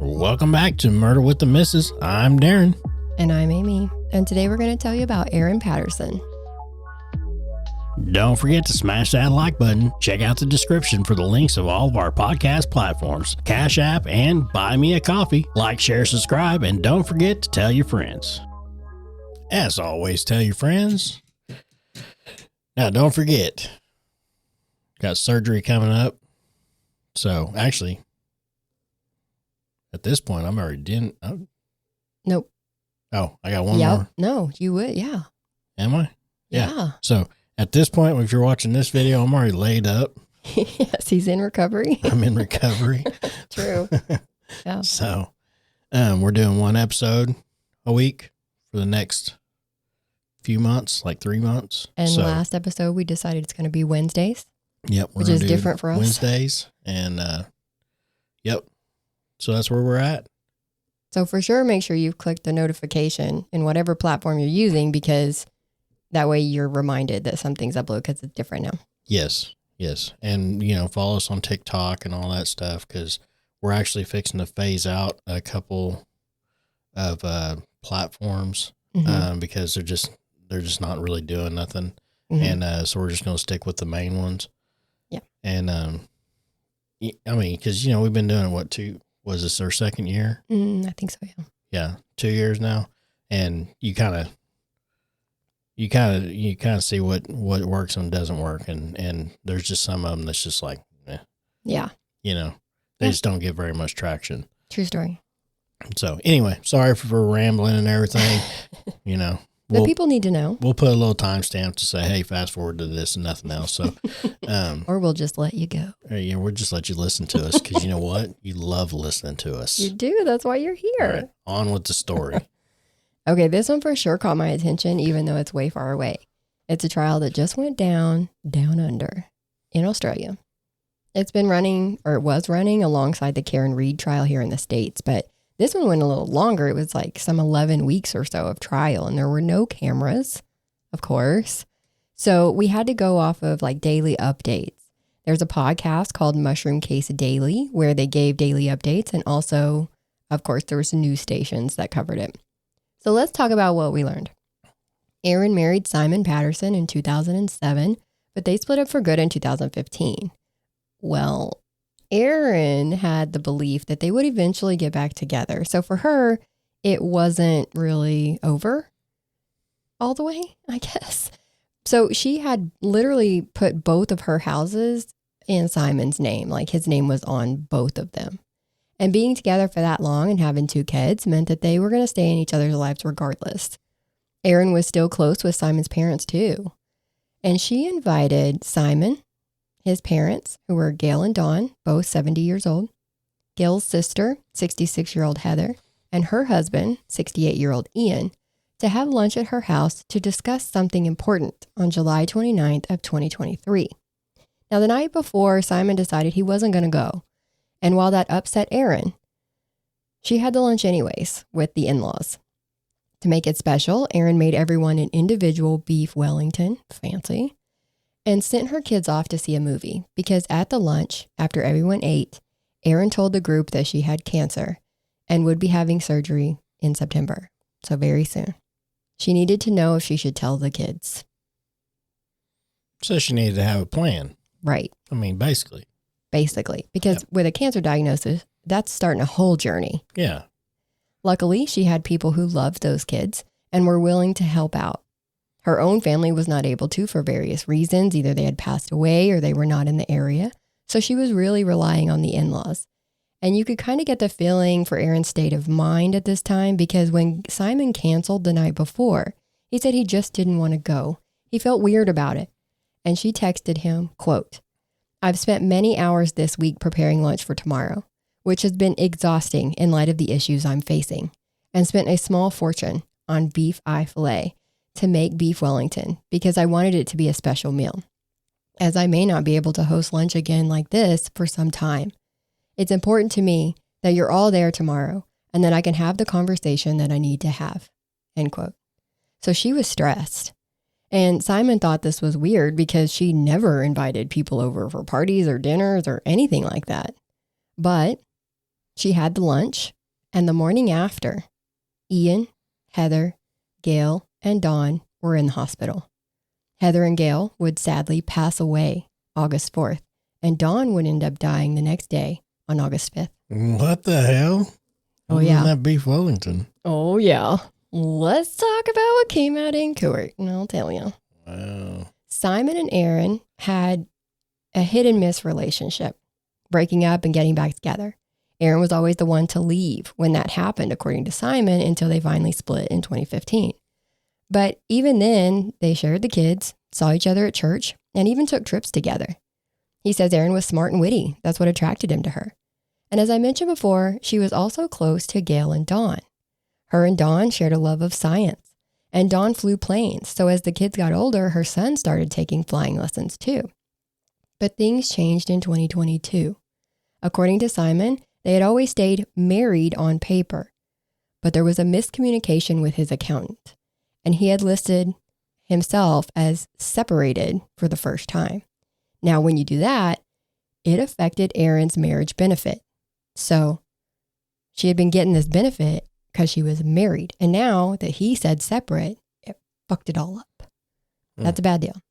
Welcome back to Murder with the Missus. I'm Darren. And I'm Amy. And today we're going to tell you about Erin Patterson. Don't forget to smash that like button. Check out the description for the links of all of our podcast platforms, Cash App, and Buy Me a Coffee. Like, share, subscribe, and don't forget to tell your friends. As always, tell your friends. Now, don't forget, got surgery coming up. So, actually, at this point, I'm already done. Oh. Nope. Oh, I got one more. No, you would. Yeah. Am I? Yeah. So, at this point, if you're watching this video, I'm already laid up. Yes, he's in recovery. I'm in recovery. True. Yeah. So, we're doing one episode a week for the next few months, like 3 months. And last episode, we decided it's going to be Wednesdays. Yep. Which is different for us. Wednesdays. And, yep. So that's where we're at. So for sure, make sure you've clicked the notification in whatever platform you're using, because that way you're reminded that something's uploaded because it's different now. Yes. Yes. And, follow us on TikTok and all that stuff, because we're actually fixing to phase out a couple of platforms because they're just not really doing nothing. Mm-hmm. And so we're just going to stick with the main ones. Yeah. And, I mean, because, we've been doing it, was this our second year? I think so, yeah. Yeah, 2 years now. And you kind of see what works and doesn't work. And there's just some of them that's just like, yeah. They just don't get very much traction. True story. So anyway, sorry for rambling and everything. The people need to know. We'll put a little timestamp to say, hey, fast forward to this and nothing else. So, or we'll just let you go. Yeah, we'll just let you listen to us, because you know what? You love listening to us. You do. That's why you're here. All right, on with the story. Okay, this one for sure caught my attention, even though it's way far away. It's a trial that just went down under in Australia. It's been running, or it was running, alongside the Karen Reed trial here in the States, but this one went a little longer. It was like some 11 weeks or so of trial, and there were no cameras, of course. So we had to go off of like daily updates. There's a podcast called Mushroom Case Daily where they gave daily updates, and also, of course, there were some news stations that covered it. So let's talk about what we learned. Erin married Simon Patterson in 2007, but they split up for good in 2015. Well, Erin had the belief that they would eventually get back together. So for her, it wasn't really over all the way, I guess. So she had literally put both of her houses in Simon's name. Like his name was on both of them. And being together for that long and having 2 kids meant that they were going to stay in each other's lives regardless. Erin was still close with Simon's parents too. And she invited Simon, his parents, who were Gail and Dawn, both 70 years old, Gail's sister, 66-year-old Heather, and her husband, 68-year-old Ian, to have lunch at her house to discuss something important on July 29th of 2023. Now, the night before, Simon decided he wasn't going to go. And while that upset Erin, she had the lunch anyways with the in-laws. To make it special, Erin made everyone an individual beef Wellington, fancy, and sent her kids off to see a movie, because at the lunch, after everyone ate, Erin told the group that she had cancer and would be having surgery in September, so very soon. She needed to know if she should tell the kids. So she needed to have a plan. Right. I mean, basically. Because with a cancer diagnosis, that's starting a whole journey. Yeah. Luckily, she had people who loved those kids and were willing to help out. Her own family was not able to for various reasons. Either they had passed away or they were not in the area. So she was really relying on the in-laws. And you could kind of get the feeling for Erin's state of mind at this time, because when Simon canceled the night before, he said he just didn't want to go. He felt weird about it. And she texted him, quote, "I've spent many hours this week preparing lunch for tomorrow, which has been exhausting in light of the issues I'm facing, and spent a small fortune on beef eye fillet to make beef Wellington because I wanted it to be a special meal, as I may not be able to host lunch again like this for some time. It's important to me that you're all there tomorrow and that I can have the conversation that I need to have," end quote. So she was stressed. And Simon thought this was weird because she never invited people over for parties or dinners or anything like that. But She had the lunch, and the morning after, Ian, Heather, Gail, and Dawn were in the hospital. Heather and Gail would sadly pass away August 4th, and Dawn would end up dying the next day on August 5th. What the hell? Oh, yeah. That beef Wellington. Oh, yeah. Let's talk about what came out in court, and I'll tell you. Wow. Simon and Erin had a hit and miss relationship, breaking up and getting back together. Erin was always the one to leave when that happened, according to Simon, until they finally split in 2015. But even then, they shared the kids, saw each other at church, and even took trips together. He says Erin was smart and witty. That's what attracted him to her. And as I mentioned before, she was also close to Gail and Dawn. Her and Dawn shared a love of science, and Dawn flew planes. So as the kids got older, her son started taking flying lessons too. But things changed in 2022. According to Simon, they had always stayed married on paper, but there was a miscommunication with his accountant, and he had listed himself as separated for the first time. Now, when you do that, it affected Erin's marriage benefit. So she had been getting this benefit because she was married, and now that he said separate, it fucked it all up. That's a bad deal.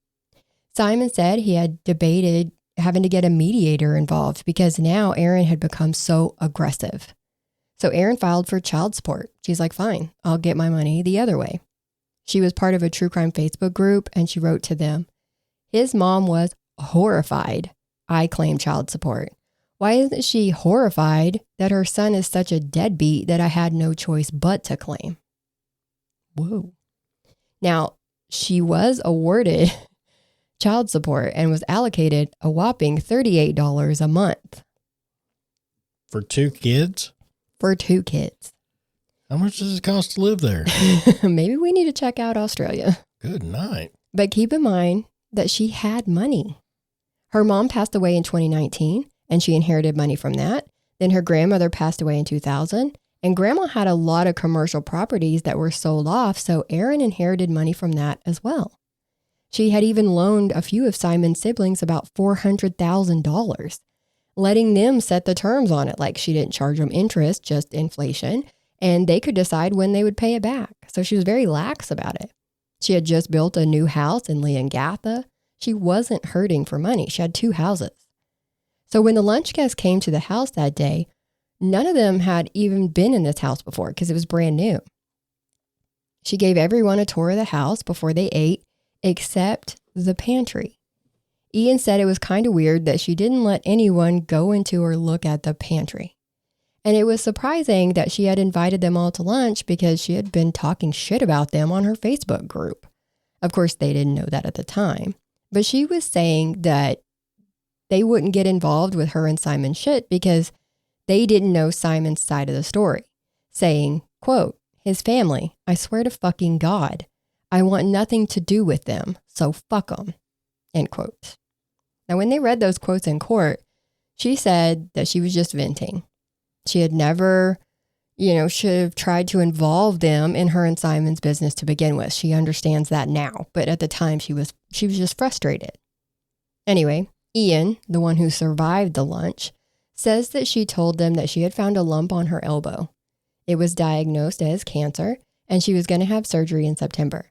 Simon said he had debated having to get a mediator involved because now Erin had become so aggressive. So Erin filed for child support. She's like, fine, I'll get my money the other way. She was part of a true crime Facebook group, and she wrote to them, his mom was horrified I claim child support. Why isn't she horrified that her son is such a deadbeat that I had no choice but to claim? Whoa. Now, she was awarded child support and was allocated a whopping $38 a month. For 2 kids? For 2 kids. How much does it cost to live there? Maybe we need to check out Australia. Good night. But keep in mind that she had money. Her mom passed away in 2019, and she inherited money from that. Then her grandmother passed away in 2000, and grandma had a lot of commercial properties that were sold off, so Erin inherited money from that as well. She had even loaned a few of Simon's siblings about $400,000, letting them set the terms on it. Like she didn't charge them interest, just inflation, and they could decide when they would pay it back. So she was very lax about it. She had just built a new house in Leongatha. She wasn't hurting for money. She had 2 houses. So when the lunch guests came to the house that day, none of them had even been in this house before because it was brand new. She gave everyone a tour of the house before they ate, except the pantry. Ian said it was kind of weird that she didn't let anyone go into or look at the pantry. And it was surprising that she had invited them all to lunch because she had been talking shit about them on her Facebook group. Of course, they didn't know that at the time, but she was saying that they wouldn't get involved with her and Simon's shit because they didn't know Simon's side of the story, saying, quote, his family, I swear to fucking God, I want nothing to do with them, so fuck them, end quote. Now, when they read those quotes in court, she said that she was just venting. She had never, should have tried to involve them in her and Simon's business to begin with. She understands that now, but at the time she was just frustrated. Anyway, Ian, the one who survived the lunch, says that she told them that she had found a lump on her elbow. It was diagnosed as cancer, and she was going to have surgery in September.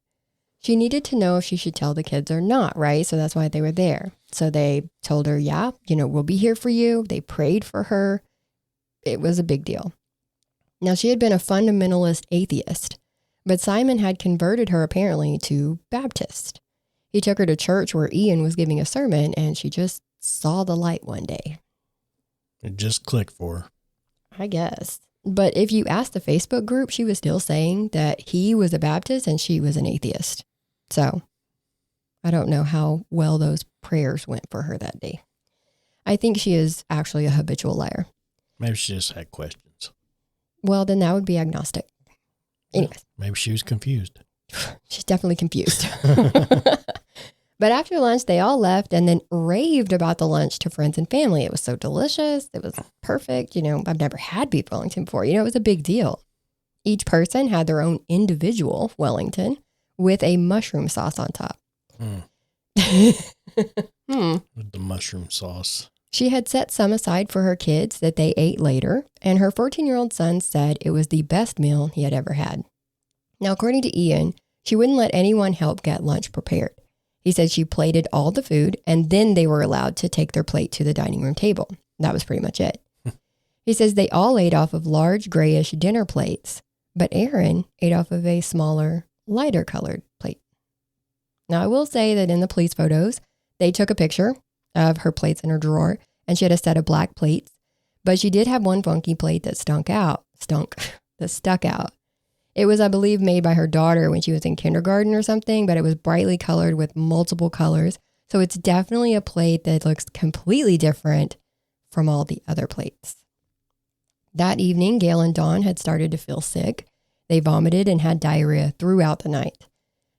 She needed to know if she should tell the kids or not, right? So that's why they were there. So they told her, yeah, we'll be here for you. They prayed for her. It was a big deal. Now, she had been a fundamentalist atheist, but Simon had converted her apparently to Baptist. He took her to church where Ian was giving a sermon, and she just saw the light one day. It just clicked for her. I guess. But if you asked the Facebook group, she was still saying that he was a Baptist and she was an atheist. So I don't know how well those prayers went for her that day. I think she is actually a habitual liar. Maybe she just had questions. Well, then that would be agnostic. Anyways. Maybe she was confused. She's definitely confused. But after lunch, they all left and then raved about the lunch to friends and family. It was so delicious. It was perfect. I've never had beef Wellington before. It was a big deal. Each person had their own individual Wellington with a mushroom sauce on top. With the mushroom sauce. She had set some aside for her kids that they ate later, and her 14-year-old son said it was the best meal he had ever had. Now, according to Ian, she wouldn't let anyone help get lunch prepared. He said she plated all the food, and then they were allowed to take their plate to the dining room table. That was pretty much it. He says they all ate off of large grayish dinner plates, but Erin ate off of a smaller, lighter colored plate. Now, I will say that in the police photos, they took a picture of her plates in her drawer, and she had a set of black plates, but she did have one funky plate that stuck out. It was, I believe, made by her daughter when she was in kindergarten or something, but it was brightly colored with multiple colors. So it's definitely a plate that looks completely different from all the other plates. That evening, Gail and Dawn had started to feel sick. They vomited and had diarrhea throughout the night.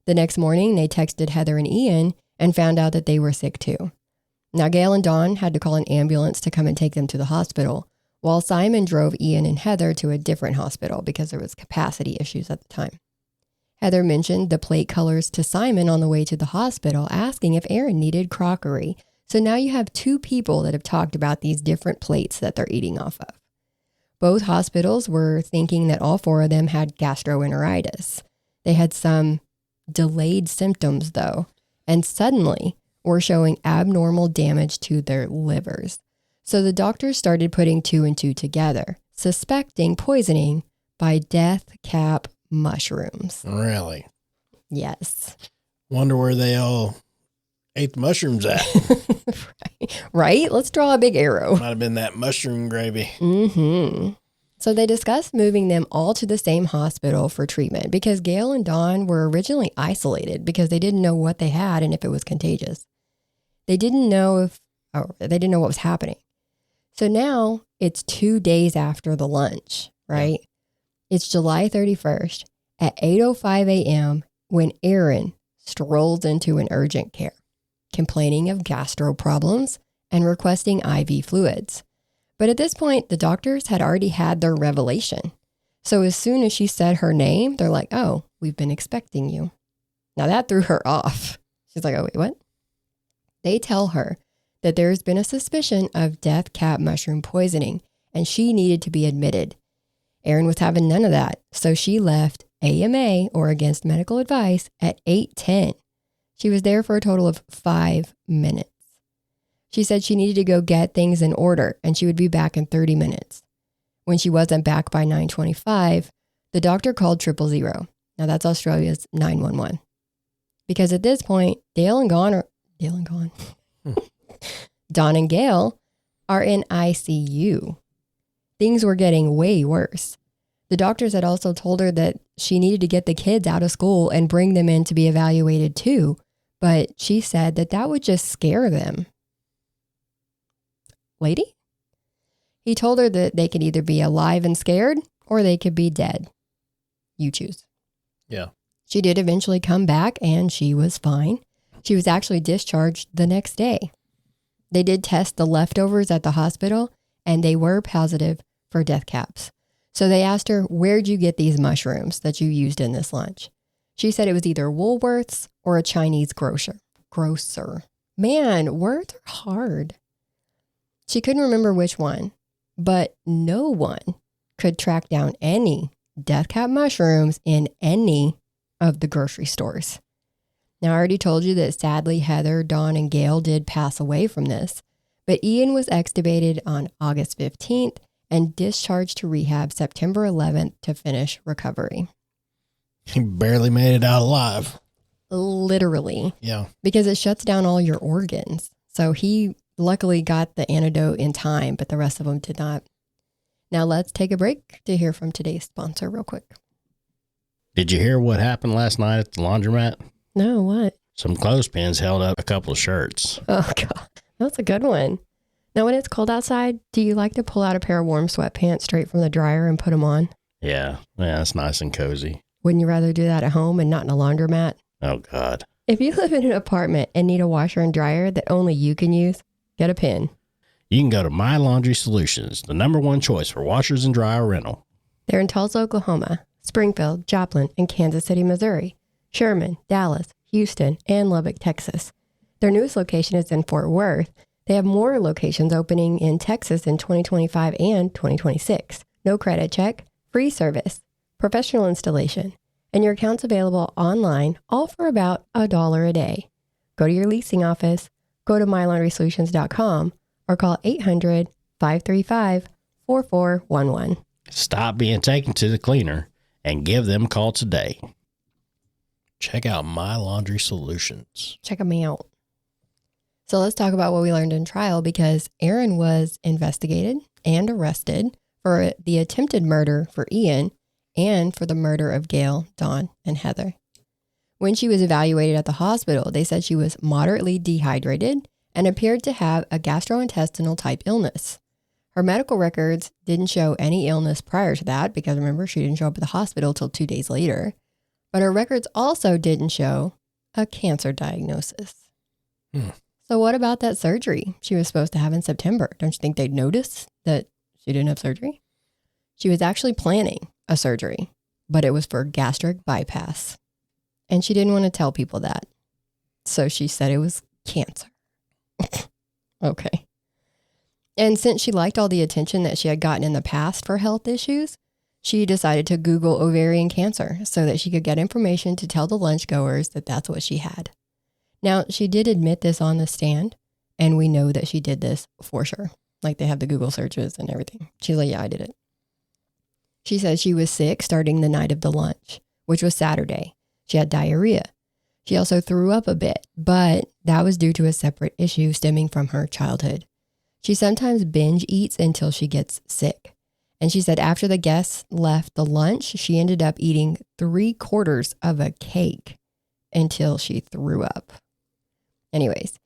The next morning, they texted Heather and Ian and found out that they were sick too. Now, Gail and Dawn had to call an ambulance to come and take them to the hospital, while Simon drove Ian and Heather to a different hospital because there was capacity issues at the time. Heather mentioned the plate colors to Simon on the way to the hospital, asking if Erin needed crockery. So now you have two people that have talked about these different plates that they're eating off of. Both hospitals were thinking that all four of them had gastroenteritis. They had some delayed symptoms, though, and suddenly were showing abnormal damage to their livers. So the doctors started putting two and two together, suspecting poisoning by death cap mushrooms. Really? Yes. Wonder where they all ate the mushrooms at. Right? Let's draw a big arrow. Might have been that mushroom gravy. Mm-hmm. So they discussed moving them all to the same hospital for treatment because Gail and Dawn were originally isolated because they didn't know what they had and if it was contagious. They didn't know what was happening. So now it's 2 days after the lunch, right? Yeah. It's July 31st at 8:05 a.m. when Erin strolls into an urgent care, complaining of gastro problems and requesting IV fluids. But at this point, the doctors had already had their revelation. So as soon as she said her name, they're like, "Oh, we've been expecting you." Now that threw her off. She's like, "Oh, wait, what?" They tell her that there's been a suspicion of death cap mushroom poisoning, and she needed to be admitted. Erin was having none of that, so she left AMA, or against medical advice, at 8:10. She was there for a total of 5 minutes. She said she needed to go get things in order, and she would be back in 30 minutes. When she wasn't back by 9:25, the doctor called 000. Now that's Australia's 911. Because at this point, Dawn and Gail are in ICU. Things were getting way worse. The doctors had also told her that she needed to get the kids out of school and bring them in to be evaluated too, but she said that would just scare them. Lady? He told her that they could either be alive and scared or they could be dead. You choose. Yeah. She did eventually come back and she was fine. She was actually discharged the next day. They did test the leftovers at the hospital and they were positive for death caps. So they asked her, "Where'd you get these mushrooms that you used in this lunch?" She said it was either Woolworths or a Chinese grocer. Man, words are hard. She couldn't remember which one, but no one could track down any death cap mushrooms in any of the grocery stores. Now, I already told you that sadly Heather, Dawn, and Gail did pass away from this, but Ian was extubated on August 15th and discharged to rehab September 11th to finish recovery. He barely made it out alive. Literally. Yeah. Because it shuts down all your organs. So he luckily got the antidote in time, but the rest of them did not. Now let's take a break to hear from today's sponsor real quick. Did you hear what happened last night at the laundromat? No, what? Some clothespins held up a couple of shirts. Oh, God. That's a good one. Now, when it's cold outside, do you like to pull out a pair of warm sweatpants straight from the dryer and put them on? Yeah, it's nice and cozy. Wouldn't you rather do that at home and not in a laundromat? Oh, God. If you live in an apartment and need a washer and dryer that only you can use, get a pin. You can go to My Laundry Solutions, the #1 choice for washers and dryer rental. They're in Tulsa, Oklahoma, Springfield, Joplin, and Kansas City, Missouri, Sherman, Dallas, Houston, and Lubbock, Texas. Their newest location is in Fort Worth, They have more locations opening in Texas in 2025 and 2026. No credit check, free service, professional installation, and your account's available online, all for about $1 a day. Go to your leasing office, go to mylaundrysolutions.com, or call 800-535-4411. Stop being taken to the cleaner and give them a call today. Check out My Laundry Solutions. Check them out. So let's talk about what we learned in trial, because Erin was investigated and arrested for the attempted murder for Ian and for the murder of Gail, Dawn, and Heather. When she was evaluated at the hospital, they said she was moderately dehydrated and appeared to have a gastrointestinal type illness. Her medical records didn't show any illness prior to that, because remember, she didn't show up at the hospital till 2 days later. But her records also didn't show a cancer diagnosis. So what about that surgery she was supposed to have in September? Don't you think they'd notice that she didn't have surgery? She was actually planning a surgery, but it was for gastric bypass. And she didn't want to tell people that. So she said it was cancer. Okay. And since she liked all the attention that she had gotten in the past for health issues, she decided to Google ovarian cancer so that she could get information to tell the lunchgoers that that's what she had. Now, she did admit this on the stand, and we know that she did this for sure. Like, they have the Google searches and everything. She's like, yeah, I did it. She said she was sick starting the night of the lunch, which was Saturday. She had diarrhea. She also threw up a bit, but that was due to a separate issue stemming from her childhood. She sometimes binge eats until she gets sick. And she said after the guests left the lunch, she ended up eating 3/4 of a cake until she threw up. Anyways,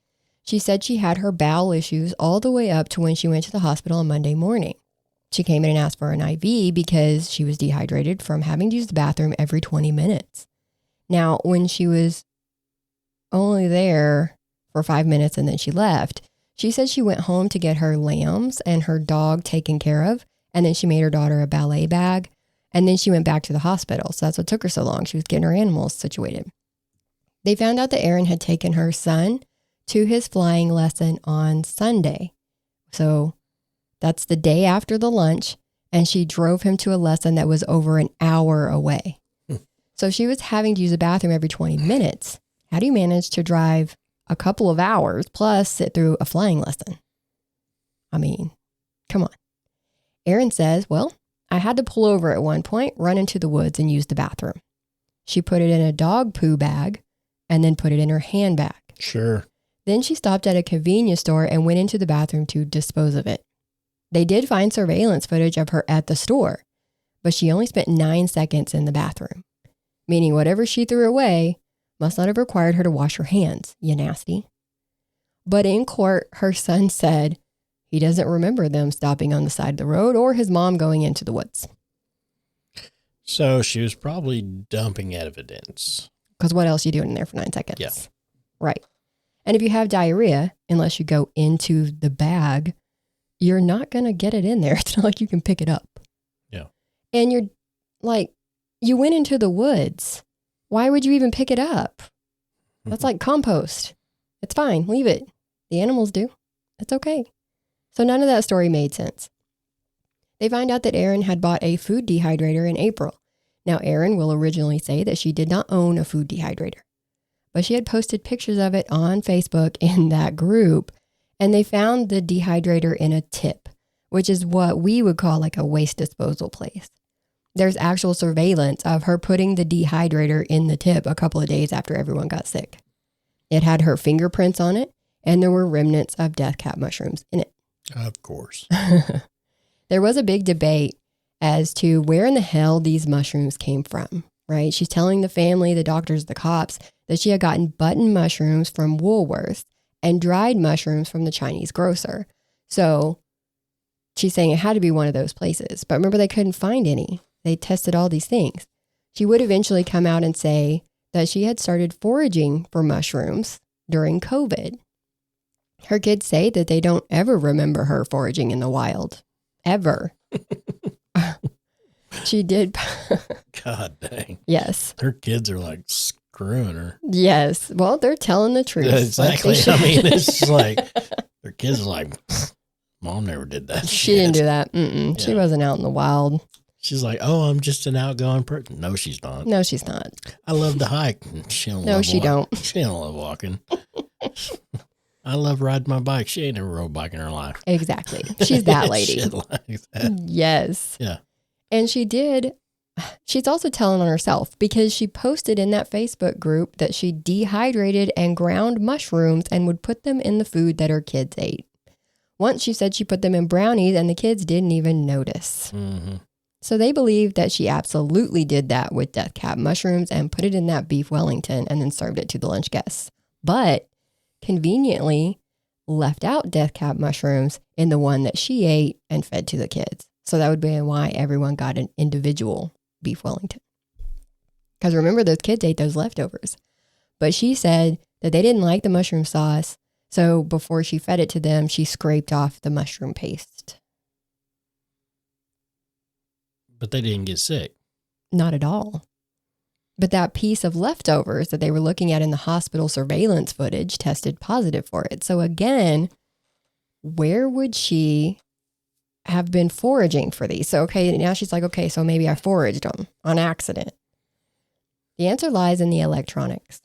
she said she had her bowel issues all the way up to when she went to the hospital on Monday morning. She came in and asked for an IV because she was dehydrated from having to use the bathroom every 20 minutes. Now, when she was only there for 5 minutes and then she left, she said she went home to get her lambs and her dog taken care of, and then she made her daughter a ballet bag, and then she went back to the hospital. So that's what took her so long. She was getting her animals situated. They found out that Erin had taken her son to his flying lesson on Sunday. So that's the day after the lunch, and she drove him to a lesson that was over an hour away. So she was having to use the bathroom every 20 minutes. How do you manage to drive a couple of hours plus sit through a flying lesson? I mean, come on. Erin says, well, I had to pull over at one point, run into the woods, and use the bathroom. She put it in a dog poo bag and then put it in her handbag. Sure. Then she stopped at a convenience store and went into the bathroom to dispose of it. They did find surveillance footage of her at the store, but she only spent 9 seconds in the bathroom, meaning whatever she threw away must not have required her to wash her hands, you nasty. But in court, her son said he doesn't remember them stopping on the side of the road or his mom going into the woods. So she was probably dumping evidence. Because what else are you doing in there for 9 seconds? Yeah. Right. And if you have diarrhea, unless you go into the bag, you're not going to get it in there. It's not like you can pick it up. Yeah. And you're like, you went into the woods. Why would you even pick it up? That's like compost. It's fine. Leave it. The animals do. It's okay. So none of that story made sense. They find out that Erin had bought a food dehydrator in April. Now, Erin will originally say that she did not own a food dehydrator, but she had posted pictures of it on Facebook in that group, and they found the dehydrator in a tip, which is what we would call like a waste disposal place. There's actual surveillance of her putting the dehydrator in the tip a couple of days after everyone got sick. It had her fingerprints on it, and there were remnants of death cap mushrooms in it. Of course. There was a big debate as to where in the hell these mushrooms came from, right? She's telling the family, the doctors, the cops that she had gotten button mushrooms from Woolworths and dried mushrooms from the Chinese grocer. So she's saying it had to be one of those places. But remember, they couldn't find any. They tested all these things. She would eventually come out and say that she had started foraging for mushrooms during COVID. Her kids say that they don't ever remember her foraging in the wild. Ever. She did. God dang. Yes. Her kids are like screwing her. Yes. Well, they're telling the truth. Exactly. I mean, it's like, Their kids are like, Mom never did that. She didn't do that. Yeah. She wasn't out in the wild. She's like, oh, I'm just an outgoing person. No, she's not. No, she's not. I love to hike. She don't no, love she don't. She don't love walking. I love riding my bike. She ain't never rode a bike in her life. Exactly. She's that lady. Shit like that. Yes. Yeah. And she's also telling on herself because she posted in that Facebook group that she dehydrated and ground mushrooms and would put them in the food that her kids ate. Once she said she put them in brownies and the kids didn't even notice. Mm-hmm. So they believe that she absolutely did that with death cap mushrooms and put it in that beef Wellington and then served it to the lunch guests. But conveniently left out death cap mushrooms in the one that she ate and fed to the kids. So that would be why everyone got an individual beef Wellington. Because remember, those kids ate those leftovers. But she said that they didn't like the mushroom sauce. So before she fed it to them, she scraped off the mushroom paste. But they didn't get sick. Not at all. But that piece of leftovers that they were looking at in the hospital surveillance footage tested positive for it. So again, where would she have been foraging for these? So, okay, now she's like, okay, so maybe I foraged them on accident. The answer lies in the electronics.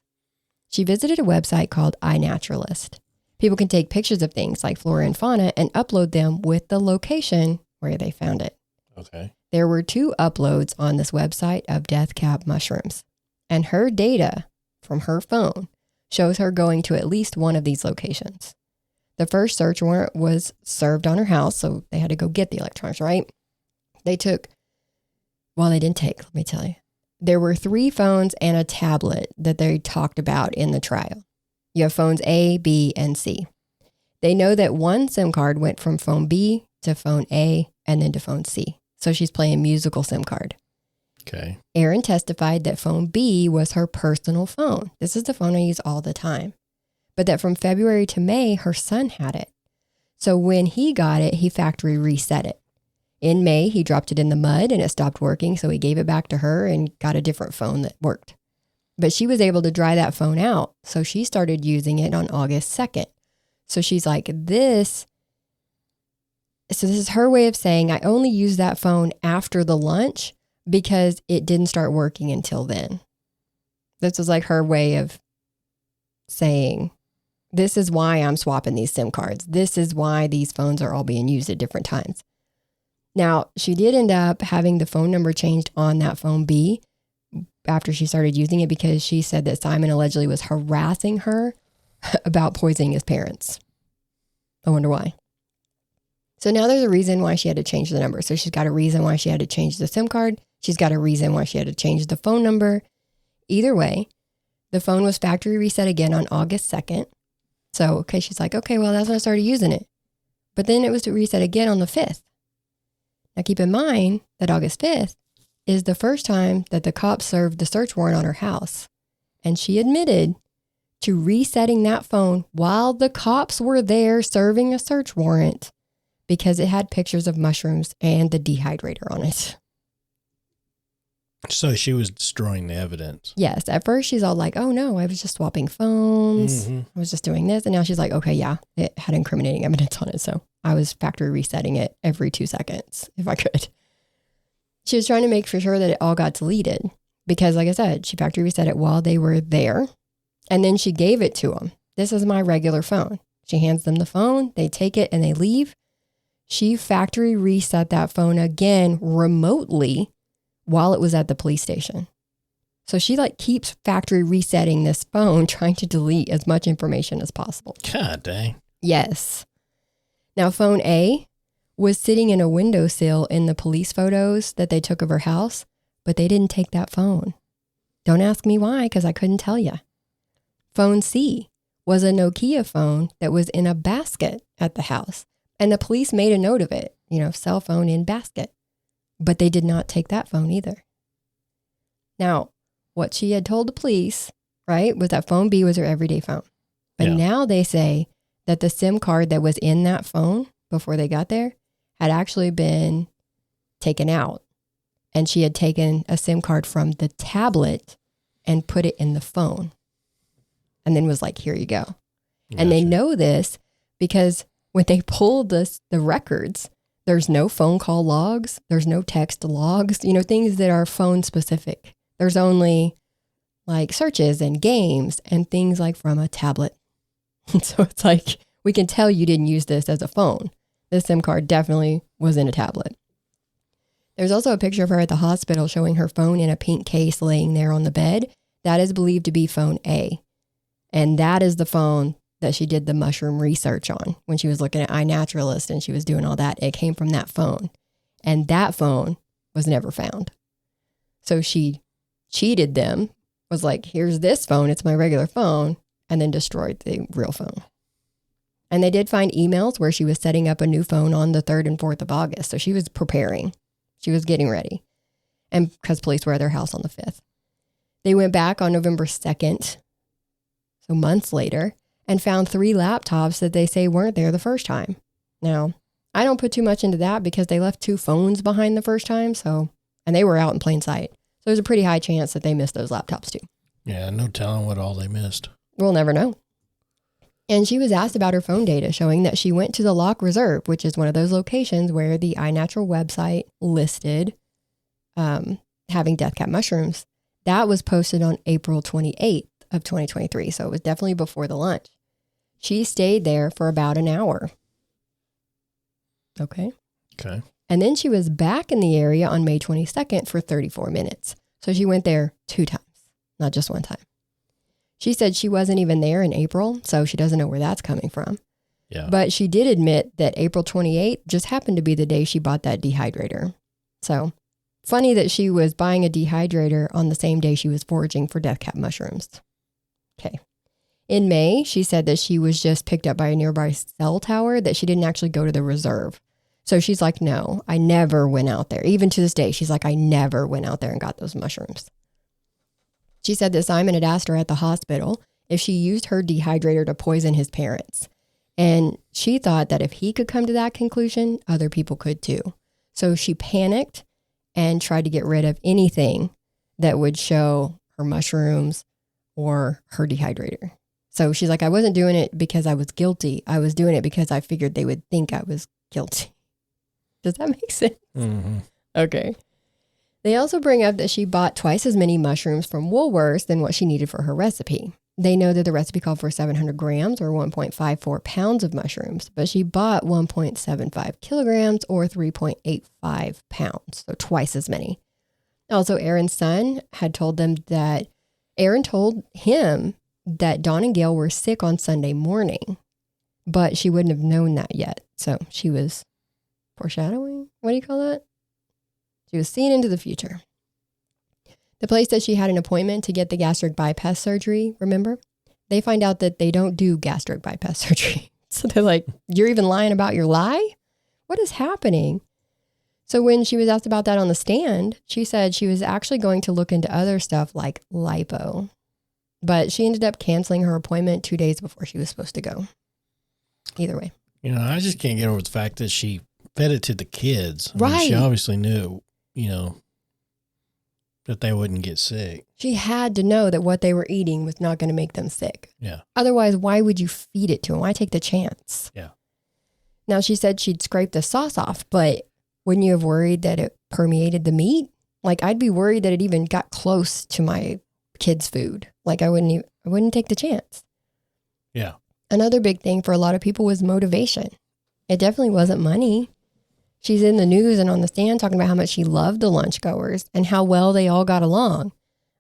She visited a website called iNaturalist. People can take pictures of things like flora and fauna and upload them with the location where they found it. Okay. There were 2 uploads on this website of death cap mushrooms, and her data from her phone shows her going to at least one of these locations. The first search warrant was served on her house, so they had to go get the electronics, right? They didn't take, let me tell you. There were 3 phones and a tablet that they talked about in the trial. You have phones A, B, and C. They know that one SIM card went from phone B to phone A and then to phone C. So she's playing musical SIM card. Okay. Erin testified that phone B was her personal phone. This is the phone I use all the time. But that from February to May, her son had it. So when he got it, he factory reset it. In May, he dropped it in the mud and it stopped working. So he gave it back to her and got a different phone that worked. But she was able to dry that phone out. So she started using it on August 2nd. So she's like, this is her way of saying, I only used that phone after the lunch because it didn't start working until then. This was like her way of saying, this is why I'm swapping these SIM cards. This is why these phones are all being used at different times. Now, she did end up having the phone number changed on that phone B after she started using it because she said that Simon allegedly was harassing her about poisoning his parents. I wonder why. So now there's a reason why she had to change the number. So she's got a reason why she had to change the SIM card. She's got a reason why she had to change the phone number. Either way, the phone was factory reset again on August 2nd. So, okay, she's like, okay, well, that's when I started using it. But then it was to reset again on the 5th. Now keep in mind that August 5th is the first time that the cops served the search warrant on her house. And she admitted to resetting that phone while the cops were there serving a search warrant because it had pictures of mushrooms and the dehydrator on it. So she was destroying the evidence. Yes. At first she's all like, oh no, I was just swapping phones. Mm-hmm. I was just doing this. And now she's like, okay, yeah, it had incriminating evidence on it. So I was factory resetting it every 2 seconds if I could. She was trying to make for sure that it all got deleted because like I said, she factory reset it while they were there. And then she gave it to them. This is my regular phone. She hands them the phone. They take it and they leave. She factory reset that phone again remotely while it was at the police station. So she keeps factory resetting this phone, trying to delete as much information as possible. God dang. Yes. Now phone A was sitting in a windowsill in the police photos that they took of her house, but they didn't take that phone. Don't ask me why, because I couldn't tell you. Phone C was a Nokia phone that was in a basket at the house. And the police made a note of it, cell phone in basket. But they did not take that phone either. Now, what she had told the police, right, was that phone B was her everyday phone. But now they say that the SIM card that was in that phone before they got there had actually been taken out. And she had taken a SIM card from the tablet and put it in the phone. And then was like, here you go. Gotcha. And they know this because when they pulled the records, there's no phone call logs. There's no text logs, things that are phone specific. There's only like searches and games and things like from a tablet. So it's like, we can tell you didn't use this as a phone. This SIM card definitely was in a tablet. There's also a picture of her at the hospital showing her phone in a pink case laying there on the bed. That is believed to be phone A. And that is the phone that she did the mushroom research on when she was looking at iNaturalist and she was doing all that. It came from that phone. And that phone was never found. So she cheated them, was like, here's this phone, it's my regular phone, and then destroyed the real phone. And they did find emails where she was setting up a new phone on the 3rd and 4th of August. So she was preparing. She was getting ready. And because police were at their house on the 5th. They went back on November 2nd, so months later, and found 3 laptops that they say weren't there the first time. Now, I don't put too much into that because they left 2 phones behind the first time, and they were out in plain sight. So there's a pretty high chance that they missed those laptops too. Yeah, no telling what all they missed. We'll never know. And she was asked about her phone data, showing that she went to the Lock Reserve, which is one of those locations where the iNatural website listed having death cap mushrooms. That was posted on April 28th of 2023, so it was definitely before the lunch. She stayed there for about an hour. Okay. And then she was back in the area on May 22nd for 34 minutes. So she went there 2 times, not just 1 time. She said she wasn't even there in April, so she doesn't know where that's coming from. Yeah. But she did admit that April 28th just happened to be the day she bought that dehydrator. So funny that she was buying a dehydrator on the same day she was foraging for death cap mushrooms. Okay. In May, she said that she was just picked up by a nearby cell tower, that she didn't actually go to the reserve. So she's like, no, I never went out there. Even to this day, she's like, I never went out there and got those mushrooms. She said that Simon had asked her at the hospital if she used her dehydrator to poison his parents. And she thought that if he could come to that conclusion, other people could too. So she panicked and tried to get rid of anything that would show her mushrooms or her dehydrator. So she's like, I wasn't doing it because I was guilty. I was doing it because I figured they would think I was guilty. Does that make sense? Mm-hmm. Okay. They also bring up that she bought twice as many mushrooms from Woolworths than what she needed for her recipe. They know that the recipe called for 700 grams or 1.54 pounds of mushrooms, but she bought 1.75 kilograms or 3.85 pounds, so twice as many. Also, Erin's son had told them that Erin told him that Dawn and Gail were sick on Sunday morning, but she wouldn't have known that yet. So she was foreshadowing. What do you call that? She was seeing into the future. The place that she had an appointment to get the gastric bypass surgery, remember? They find out that they don't do gastric bypass surgery. So they're like, you're even lying about your lie? What is happening? So when she was asked about that on the stand, she said she was actually going to look into other stuff like lipo. But she ended up canceling her appointment 2 days before she was supposed to go. Either way. I just can't get over the fact that she fed it to the kids. Right. She obviously knew, that they wouldn't get sick. She had to know that what they were eating was not going to make them sick. Yeah. Otherwise, why would you feed it to them? Why take the chance? Yeah. Now, she said she'd scrape the sauce off, but wouldn't you have worried that it permeated the meat? Like, I'd be worried that it even got close to my kids' food. Like, I wouldn't take the chance. Yeah. Another big thing for a lot of people was motivation. It definitely wasn't money. She's in the news and on the stand talking about how much she loved the lunchgoers and how well they all got along.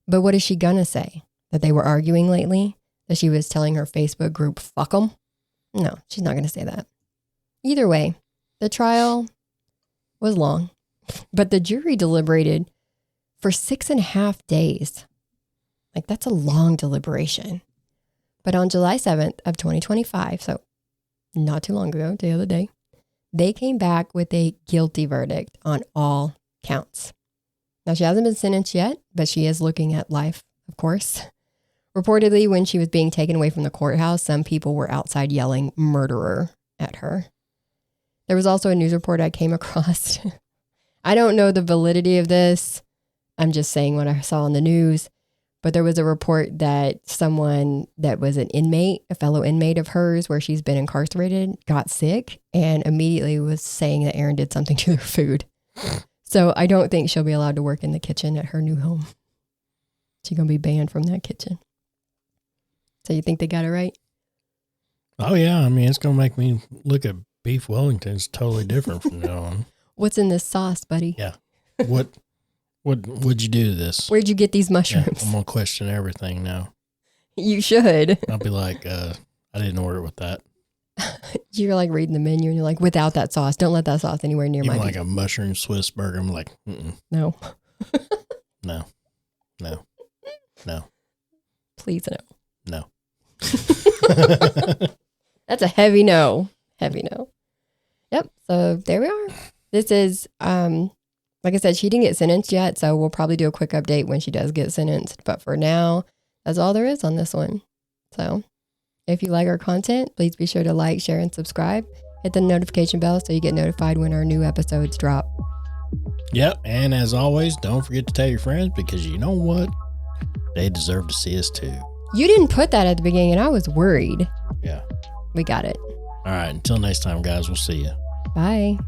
But what is she going to say? That they were arguing lately? That she was telling her Facebook group, fuck them? No, she's not going to say that. Either way, the trial was long, but the jury deliberated for 6.5 days. Like, that's a long deliberation. But on July 7th of 2025, so not too long ago, the other day, they came back with a guilty verdict on all counts. Now, she hasn't been sentenced yet, but she is looking at life, of course. Reportedly, when she was being taken away from the courthouse, some people were outside yelling murderer at her. There was also a news report I came across. I don't know the validity of this. I'm just saying what I saw on the news. But there was a report that someone that was an inmate, a fellow inmate of hers, where she's been incarcerated, got sick and immediately was saying that Erin did something to their food. So I don't think she'll be allowed to work in the kitchen at her new home. She's going to be banned from that kitchen. So you think they got it right? Oh, yeah. I mean, it's going to make me look at beef Wellingtons totally different from now on. What's in this sauce, buddy? Yeah. What'd you do to this? Where'd you get these mushrooms? Yeah, I'm going to question everything now. You should. I'll be like, I didn't order with that. You're like reading the menu and you're like, without that sauce. Don't let that sauce anywhere near Even my like pizza. a mushroom Swiss burger. I'm like, No. No. Please No. That's a heavy no. Heavy no. Yep. So there we are. This is, like I said, she didn't get sentenced yet, so we'll probably do a quick update when she does get sentenced. But for now, that's all there is on this one. So if you like our content, please be sure to like, share, and subscribe. Hit the notification bell so you get notified when our new episodes drop. Yep. And as always, don't forget to tell your friends because you know what? They deserve to see us too. You didn't put that at the beginning, and I was worried. Yeah. We got it. All right. Until next time, guys, we'll see you. Bye.